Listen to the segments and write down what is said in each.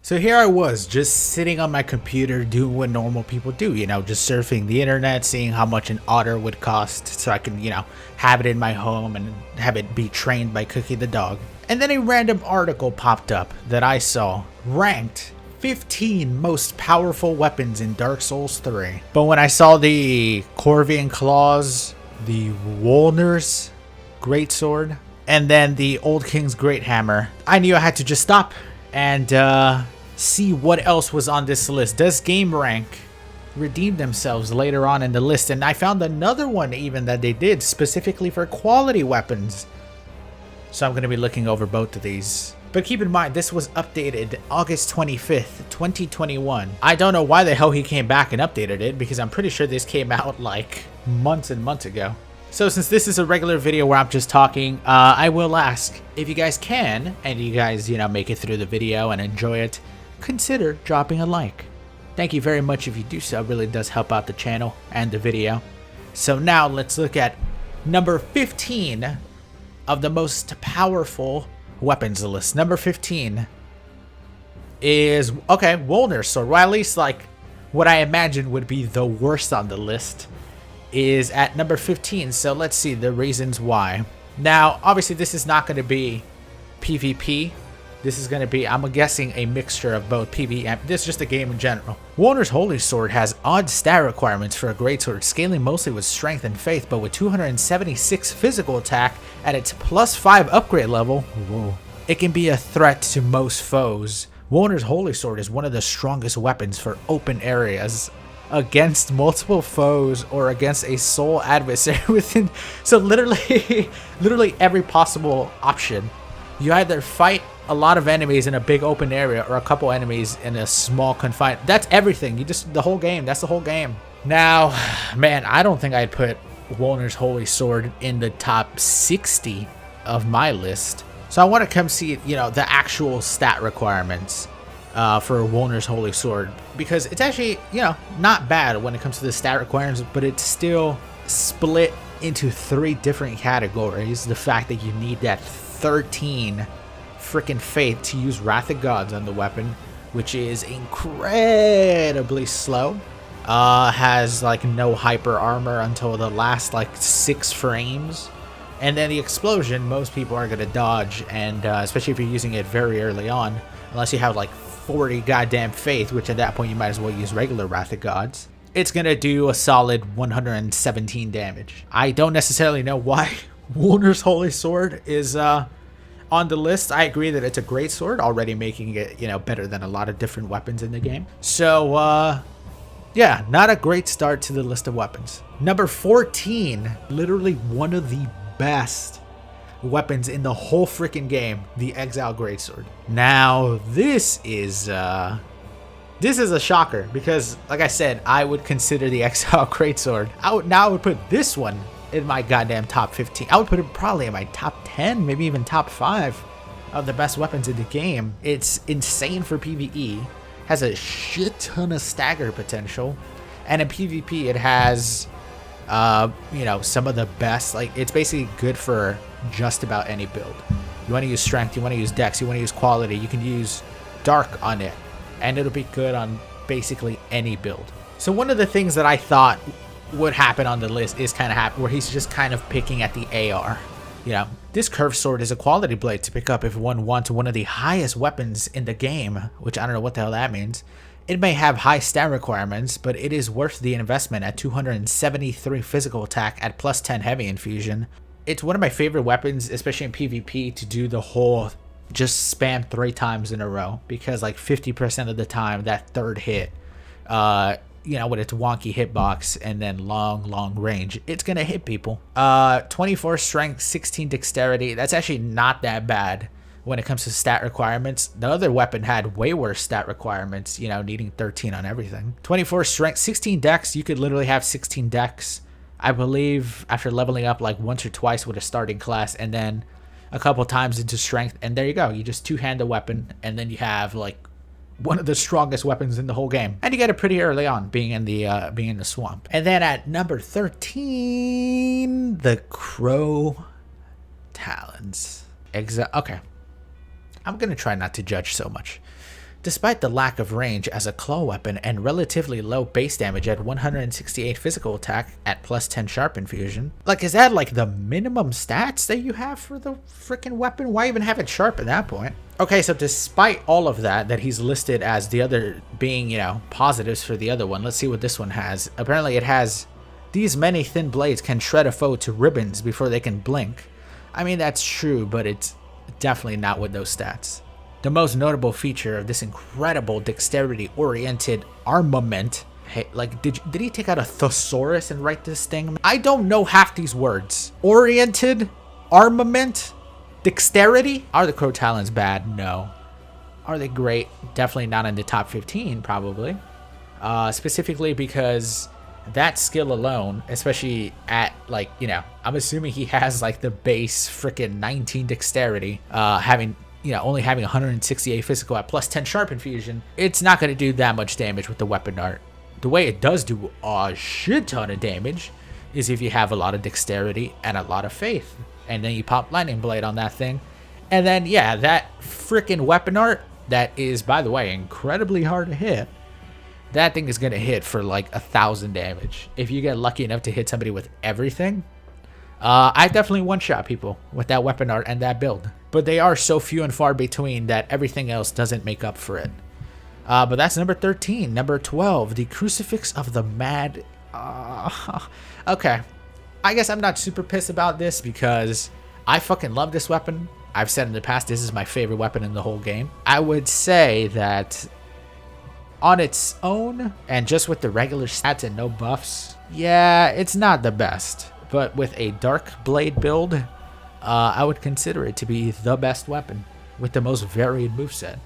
So here I was, just sitting on my computer doing what normal people do, just surfing the internet, seeing how much an otter would cost so I can, have it in my home and have it be trained by Cookie the dog. And then a random article popped up that I saw, ranked 15 most powerful weapons in Dark Souls 3. But when I saw the Corvian Claws, the Wolner's Greatsword, and then the Old King's Great Hammer, I knew I had to just stop and see what else was on this list. Does Game Rank redeem themselves later on in the list? And I found another one even that they did specifically for quality weapons. So I'm going to be looking over both of these. But keep in mind, this was updated August 25th, 2021. I don't know why the hell he came back and updated it, because I'm pretty sure this came out like months and months ago. So since this is a regular video where I'm just talking, I will ask if you guys can, and you guys, make it through the video and enjoy it, consider dropping a like. Thank you very much if you do so. It really does help out the channel and the video. So now let's look at number 15 of the most powerful weapons list. Number 15 is, okay, Wolner's sword. Well, at least like what I imagine would be the worst on the list is at number 15. So let's see the reasons why. Now, obviously this is not going to be PvP. This is going to be, I'm guessing, a mixture of both PvE and this is just a game in general. Wolner's Holy Sword has odd stat requirements for a greatsword, scaling mostly with strength and faith, but with 276 physical attack at its +5 upgrade level, whoa, it can be a threat to most foes. Wolner's Holy Sword is one of the strongest weapons for open areas against multiple foes or against a sole adversary within. So literally every possible option. You either fight a lot of enemies in a big open area or a couple enemies in a small confined. That's everything. The whole game. That's the whole game. Now, man, I don't think I'd put Wolner's Holy Sword in the top 60 of my list. So I want to come see, the actual stat requirements for Wolner's Holy Sword, because it's actually, not bad when it comes to the stat requirements, but it's still split into 3 different categories. The fact that you need that 13 freaking faith to use Wrath of Gods on the weapon, which is incredibly slow. Has like no hyper armor until the last like 6 frames. And then the explosion, most people are going to dodge, and especially if you're using it very early on, unless you have like 40 goddamn faith, which at that point you might as well use regular Wrath of Gods. It's going to do a solid 117 damage. I don't necessarily know why Wolner's Holy Sword is on the list. I agree that it's a great sword, already making it, better than a lot of different weapons in the game. So, yeah, not a great start to the list of weapons. Number 14, literally one of the best weapons in the whole freaking game, the Exile Greatsword. Now, this is a shocker, because, like I said, I would consider the Exile Greatsword. I would put this one in my goddamn top 15. I would put it probably in my top 10, maybe even top 5 of the best weapons in the game. It's insane for PvE, has a shit ton of stagger potential, and in PvP it has some of the best. Like, it's basically good for just about any build. You want to use strength, you want to use dex, you want to use quality, you can use dark on it, and it'll be good on basically any build. So one of the things that I thought would happen on the list is kind of happen where he's just kind of picking at the AR. This curved sword is a quality blade to pick up if one wants one of the highest weapons in the game, which I don't know what the hell that means. It may have high stat requirements, but it is worth the investment at 273 physical attack at +10 heavy infusion. It's one of my favorite weapons, especially in PvP, to do the whole just spam 3 times in a row, because like 50% of the time that third hit, with its wonky hitbox and then long range, it's gonna hit people. 24 strength, 16 dexterity. That's actually not that bad when it comes to stat requirements. The other weapon had way worse stat requirements, needing 13 on everything. 24 strength, 16 dex. You could literally have 16 dex, I believe, after leveling up like once or twice with a starting class, and then a couple times into strength, and there you go. You just two-hand the weapon, and then you have like one of the strongest weapons in the whole game, and you get it pretty early on, being in the swamp. And then at number 13, the Crow Talons. Okay, I'm gonna try not to judge so much. Despite the lack of range as a claw weapon and relatively low base damage at 168 physical attack at plus 10 sharp infusion. Like, is that like the minimum stats that you have for the freaking weapon? Why even have it sharp at that point? Okay, so despite all of that he's listed as the other being, you know, positives for the other one, let's see what this one has. Apparently it has, these many thin blades can shred a foe to ribbons before they can blink. I mean, that's true, but it's definitely not with those stats. The most notable feature of this incredible dexterity-oriented armament. Hey, like, did he take out a thesaurus and write this thing? I don't know half these words. Oriented, armament, dexterity. Are the Crow Talons bad? No. Are they great? Definitely not in the top 15, probably. Specifically because that skill alone, especially at, like, you know, I'm assuming he has like the base freaking 19 dexterity, only having 168 physical at plus 10 sharp infusion, it's not going to do that much damage with the weapon art. The way it does do a shit ton of damage is if you have a lot of dexterity and a lot of faith. And then you pop Lightning Blade on that thing. And then, yeah, that freaking weapon art, that is, by the way, incredibly hard to hit. That thing is going to hit for like 1,000 damage. If you get lucky enough to hit somebody with everything, I definitely one-shot people with that weapon art and that build. But they are so few and far between that everything else doesn't make up for it. But that's number 13. Number 12, the Crucifix of the Mad... okay. I guess I'm not super pissed about this because I fucking love this weapon. I've said in the past, this is my favorite weapon in the whole game. I would say that on its own, and just with the regular stats and no buffs, yeah, it's not the best. But with a Dark Blade build, I would consider it to be the best weapon with the most varied moveset.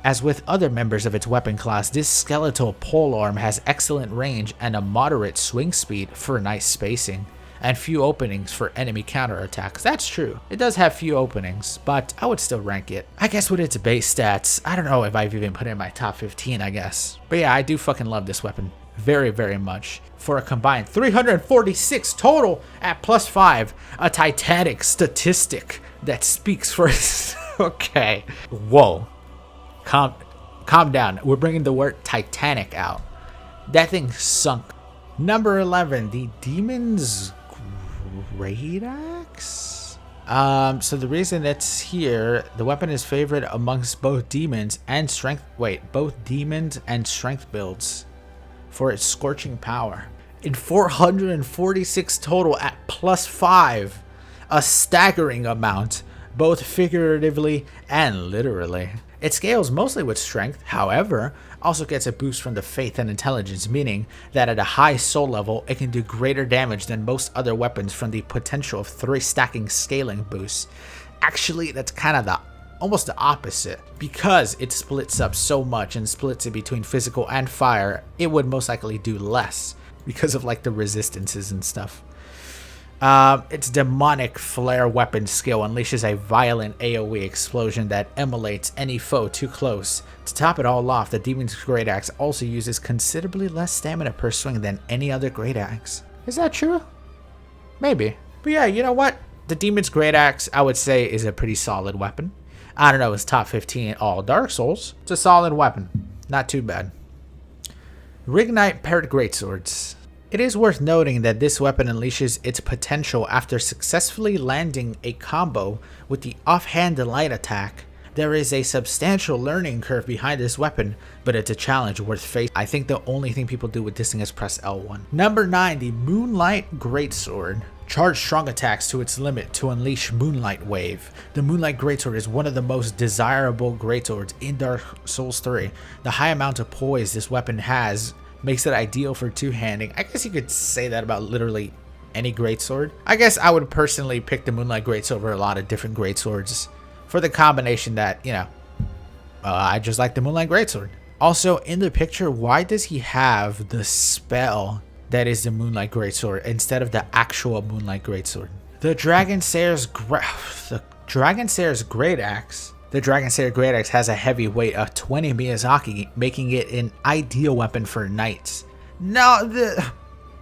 As with other members of its weapon class, this skeletal polearm has excellent range and a moderate swing speed for nice spacing, and few openings for enemy counterattacks. That's true. It does have few openings, but I would still rank it. I guess with its base stats, I don't know if I've even put it in my top 15, I guess. But yeah, I do fucking love this weapon. Very, very much. For a combined 346 total at plus 5, a titanic statistic that speaks for okay. Whoa. Calm down. We're bringing the word Titanic out. That thing sunk. Number 11, the Demon's Great Axe? So the reason it's here, the weapon is favored amongst both demons and strength builds for its scorching power. In 446 total at plus 5, a staggering amount, both figuratively and literally. It scales mostly with strength, however, also gets a boost from the faith and intelligence, meaning that at a high soul level, it can do greater damage than most other weapons from the potential of 3 stacking scaling boosts. Actually, that's kind of almost the opposite. Because it splits up so much and splits it between physical and fire, it would most likely do less because of like the resistances and stuff. Its demonic flare weapon skill unleashes a violent AoE explosion that emulates any foe too close. To top it all off, the Demon's Great Axe also uses considerably less stamina per swing than any other Great Axe. Is that true? Maybe. But yeah, you know what? The Demon's Great Axe, I would say, is a pretty solid weapon. I don't know, it's top 15 all Dark Souls. It's a solid weapon. Not too bad. Rignite Paired Greatswords. It is worth noting that this weapon unleashes its potential after successfully landing a combo with the offhand light attack. There is a substantial learning curve behind this weapon, but it's a challenge worth facing. I think the only thing people do with this thing is press L1. Number 9, the Moonlight Greatsword. Charge strong attacks to its limit to unleash Moonlight Wave. The Moonlight Greatsword is one of the most desirable greatswords in Dark Souls 3. The high amount of poise this weapon has makes it ideal for two-handing. I guess you could say that about literally any greatsword. I guess I would personally pick the Moonlight Greatsword over a lot of different greatswords for the combination that, you know, I just like the Moonlight Greatsword. Also, in the picture, why does he have the spell that is the Moonlight Greatsword instead of the actual Moonlight Greatsword? The Dragon Sayer's Great Axe. The Dragon Sayer Great Axe has a heavy weight of 20 Miyazaki, making it an ideal weapon for knights. No,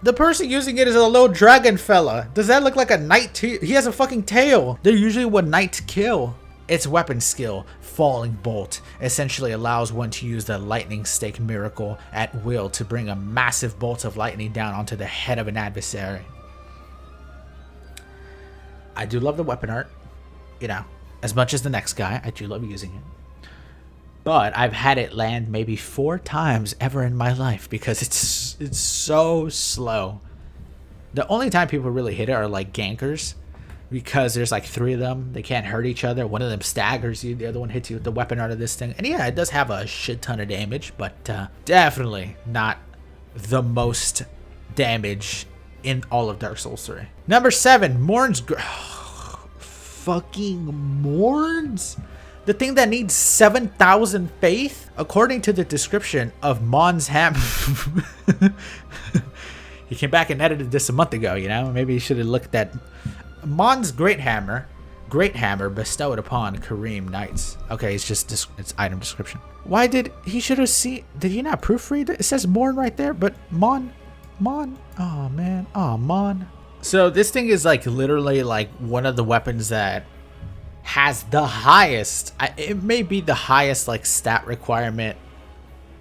the person using it is a little dragon fella. Does that look like a knight? He has a fucking tail. They're usually what knights kill. Its weapon skill, falling bolt essentially allows one to use the lightning stake miracle at will to bring a massive bolt of lightning down onto the head of an adversary. I do love the weapon art, you know, as much as the next guy. I do love using it. But I've had it land maybe 4 times ever in my life because it's so slow. The only time people really hit it are like gankers, because there's like 3 of them. They can't hurt each other. One of them staggers you, the other one hits you with the weapon art of this thing. And yeah, it does have a shit ton of damage, but definitely not the most damage in all of Dark Souls 3. Number 7, Morn's fucking Morns? The thing that needs 7,000 faith? According to the description of Mon's Hammer. He came back and edited this a month ago, you know? Maybe he should have looked at Mon's Great Hammer bestowed upon Kareem Knights. Okay, it's just it's item description. Why did he should have seen? Did you not proofread it? It says Morn right there, but Mon. Oh man, oh Mon. So this thing is like literally like one of the weapons that has the highest. It may be the highest like stat requirement,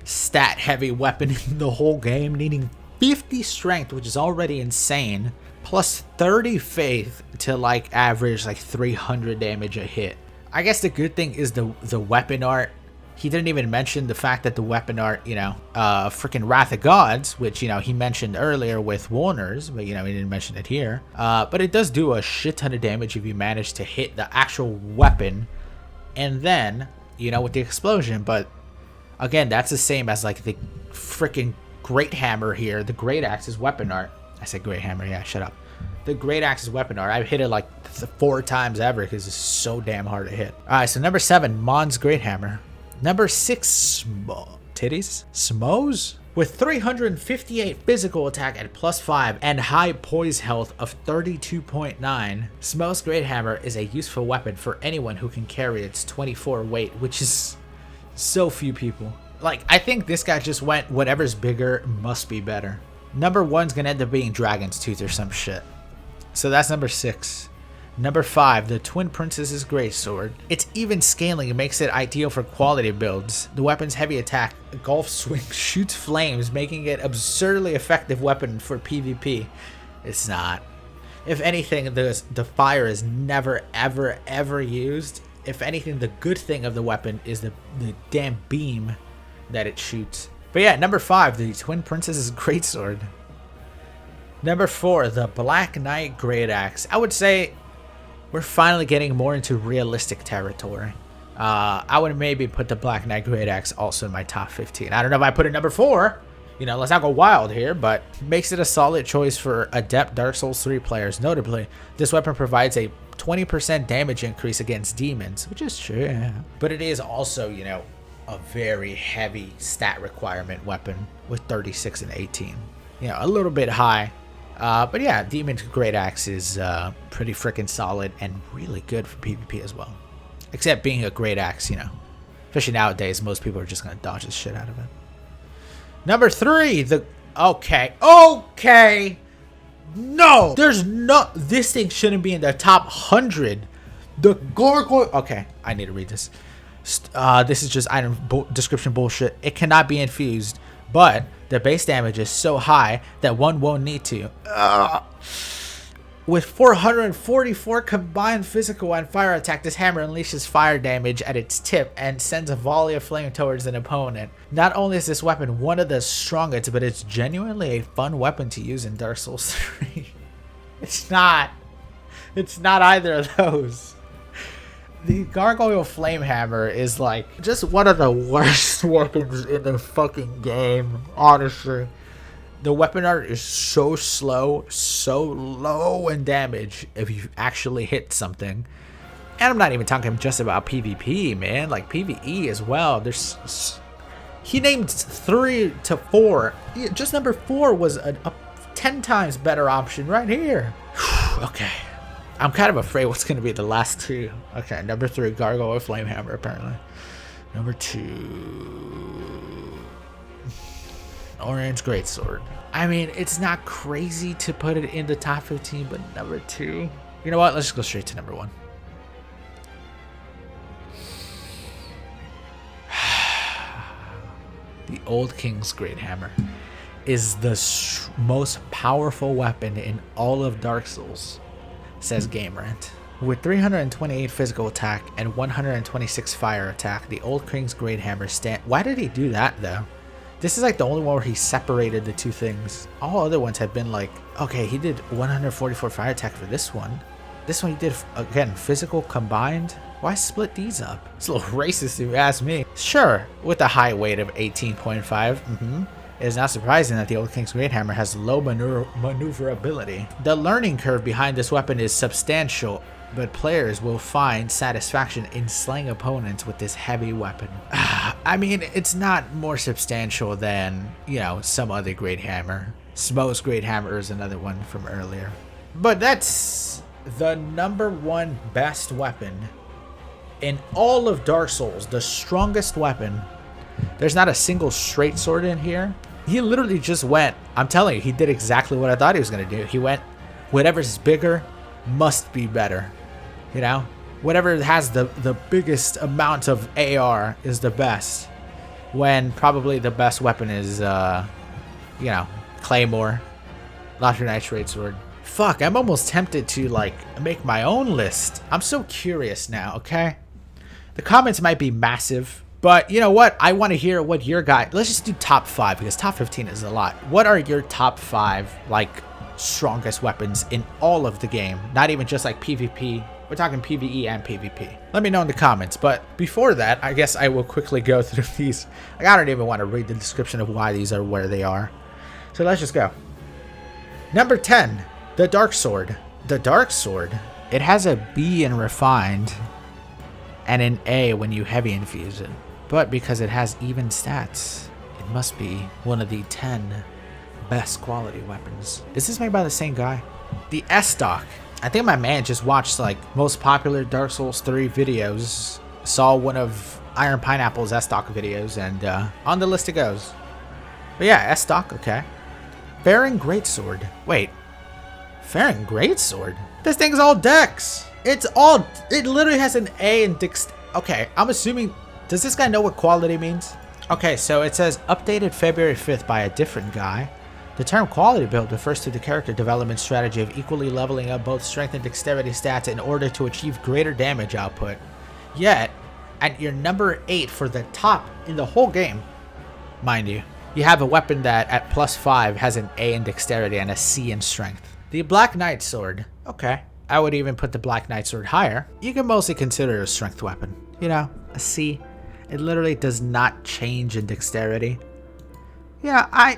stat heavy weapon in the whole game, needing 50 strength, which is already insane, plus 30 faith to like average like 300 damage a hit. I guess the good thing is the weapon art. He didn't even mention the fact that the weapon art, you know, freaking Wrath of Gods, which, you know, he mentioned earlier with Warner's, but, you know, he didn't mention it here. But it does do a shit ton of damage if you manage to hit the actual weapon and then, you know, with the explosion. But again, that's the same as like the freaking Great Hammer here. The Great Axe's weapon art. I said Great Hammer. Yeah, shut up. The Great Axe's weapon art. I've hit it like 4 times ever because it's so damn hard to hit. All right, so number 7, Mon's Great Hammer. Number 6, Smos? With 358 physical attack at +5 and high poise health of 32.9, Smos Great Hammer is a useful weapon for anyone who can carry its 24 weight, which is so few people. Like, I think this guy just went, whatever's bigger must be better. Number 1's gonna end up being Dragon's Tooth or some shit. So that's number 6. Number 5, the Twin Princess's Greatsword. Its even scaling makes it ideal for quality builds. The weapon's heavy attack, Golf Swing, shoots flames, making it absurdly effective weapon for PvP. It's not. If anything, the fire is never, ever, ever used. If anything, the good thing of the weapon is the damn beam that it shoots. But yeah, number 5, the Twin Princess's Greatsword. Number 4, the Black Knight Great Axe. I would say we're finally getting more into realistic territory. I would maybe put the Black Knight Great Axe also in my top 15. I don't know if I put it number 4. You know, let's not go wild here, but makes it a solid choice for adept Dark Souls 3 players. Notably, this weapon provides a 20% damage increase against demons, which is true, yeah. But it is also, you know, a very heavy stat requirement weapon with 36 and 18. You know, a little bit high. But yeah, Demon's Great Axe is pretty freaking solid and really good for PvP as well. Except being a Great Axe, you know. Especially nowadays, most people are just going to dodge the shit out of it. Number 3, the... Okay. No! There's no... This thing shouldn't be in the top 100. The Gargoyle... Okay, I need to read this. This is just item description bullshit. It cannot be infused, but the base damage is so high that one won't need to. With 444 combined physical and fire attack, this hammer unleashes fire damage at its tip and sends a volley of flame towards an opponent. Not only is this weapon one of the strongest, but it's genuinely a fun weapon to use in Dark Souls 3. It's not either of those. The Gargoyle Flame Hammer is like just one of the worst weapons in the fucking game, honestly. The weapon art is so slow, so low in damage if you actually hit something. And I'm not even talking just about PvP, man, like PvE as well. He named 3 to 4. Just number 4 was a 10 times better option right here. Okay. I'm kind of afraid what's going to be the last 2. Okay, number 3, Gargoyle Flame Hammer, apparently. Number 2, Orange Greatsword. I mean, it's not crazy to put it in the top 15, but number 2. You know what? Let's just go straight to number 1. The Old King's Great Hammer is the most powerful weapon in all of Dark Souls, says GameRant. With 328 physical attack and 126 fire attack, the Old King's Great Hammer Why did he do that though? This is like the only one where he separated the two things. All other ones have been like, okay, he did 144 fire attack for this one. This one he did, again, physical combined. Why split these up? It's a little racist if you ask me. Sure, with a high weight of 18.5, it is not surprising that the Old King's Great Hammer has low maneuverability. The learning curve behind this weapon is substantial, but players will find satisfaction in slaying opponents with this heavy weapon. I mean, it's not more substantial than, you know, some other Great Hammer. Smoke's Great Hammer is another one from earlier. But that's the #1 best weapon in all of Dark Souls. The strongest weapon. There's not a single straight sword in here. He literally just went, I'm telling you, he did exactly what I thought he was going to do. He went, whatever's bigger must be better. You know, whatever has the biggest amount of AR is the best, when probably the best weapon is, you know, Claymore, Latrite Greatsword. Fuck, I'm almost tempted to, like, make my own list. I'm so curious now, okay? The comments might be massive, but you know what? I want to hear what your guy... Let's just do top 5, because top 15 is a lot. What are your top 5, like, strongest weapons in all of the game? Not even just, like, PvP. We're talking PvE and PvP. Let me know in the comments. But before that, I guess I will quickly go through these. Like, I don't even want to read the description of why these are where they are. So let's just go. Number 10, the Dark Sword. The Dark Sword, it has a B in Refined and an A when you heavy infuse it. But because it has even stats, it must be one of the 10 best quality weapons. Is this made by the same guy? The S-Stock. I think my man just watched like most popular Dark Souls 3 videos, saw one of Iron Pineapple's S-Stock videos, and on the list it goes. But yeah, S-Stock, okay. Faring Greatsword. Wait, Faring Greatsword? This thing's all dex. It literally has an A in dex. Okay, I'm assuming, does this guy know what quality means? Okay, so it says updated February 5th by a different guy. The term quality build refers to the character development strategy of equally leveling up both strength and dexterity stats in order to achieve greater damage output. Yet, at your number 8 for the top in the whole game, mind you, you have a weapon that at +5 has an A in dexterity and a C in strength. The Black Knight Sword. Okay, I would even put the Black Knight Sword higher. You can mostly consider it a strength weapon. You know, a C. It literally does not change in dexterity. Yeah,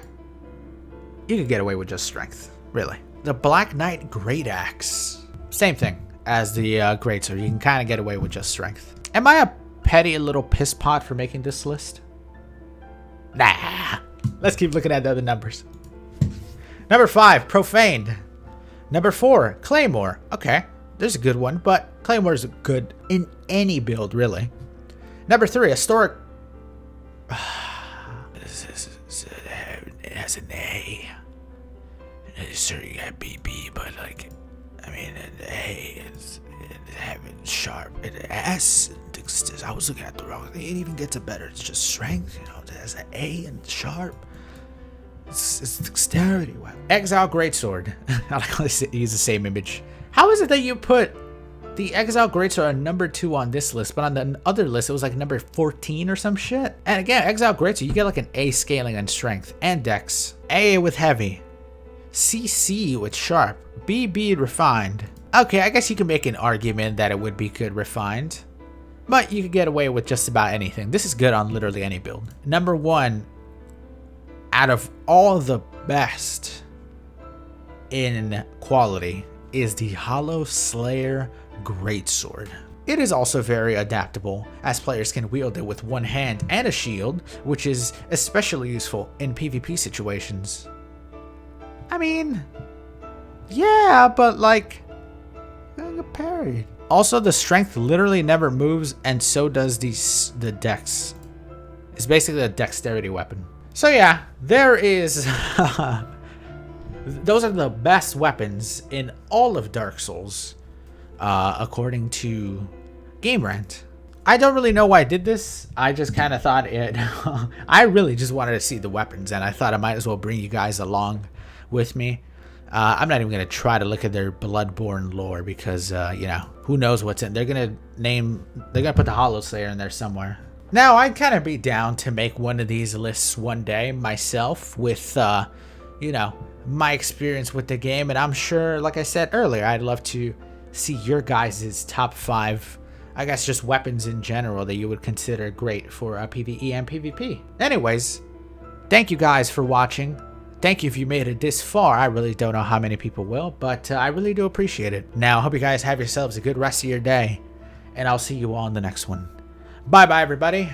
you could get away with just strength, really. The Black Knight Great Axe. Same thing as the Greatsword. You can kind of get away with just strength. Am I a petty little piss pot for making this list? Nah. Let's keep looking at the other numbers. Number 5, Profaned. Number 4, Claymore. Okay, there's a good one, but Claymore's good in any build, really. Number 3, Historic. It has an A. Sure, you got BB, but like, I mean, an A is having sharp. An S, I was looking at the wrong thing. It even gets a better. It's just strength, you know. It has an A and sharp. It's dexterity. Wow. Exile Greatsword. I like how they use the same image. How is it that you put the Exile Greatsword on number 2 on this list, but on the other list it was like number 14 or some shit? And again, Exile Greatsword, you get like an A scaling on strength and dex, A with heavy, CC with sharp, BB refined. Okay, I guess you can make an argument that it would be good refined, but you could get away with just about anything. This is good on literally any build. Number 1, out of all the best in quality, is the Hollow Slayer Greatsword. It is also very adaptable, as players can wield it with one hand and a shield, which is especially useful in PvP situations. I mean, yeah, but like, parried. Also, the strength literally never moves, and so does the dex. It's basically a dexterity weapon. So yeah, there is. Those are the best weapons in all of Dark Souls, according to GameRant. I don't really know why I did this. I just kind of thought it... I really just wanted to see the weapons, and I thought I might as well bring you guys along with me. I'm not even going to try to look at their Bloodborne lore because, you know, who knows what's in. They're going to put the Hollow Slayer in there somewhere. Now, I'd kind of be down to make one of these lists one day myself with, you know, my experience with the game. And I'm sure, like I said earlier, I'd love to see your guys' top 5, I guess, just weapons in general that you would consider great for PvE and PvP. Anyways, thank you guys for watching. Thank you if you made it this far. I really don't know how many people will, but I really do appreciate it. Now, I hope you guys have yourselves a good rest of your day, and I'll see you all in the next one. Bye-bye, everybody.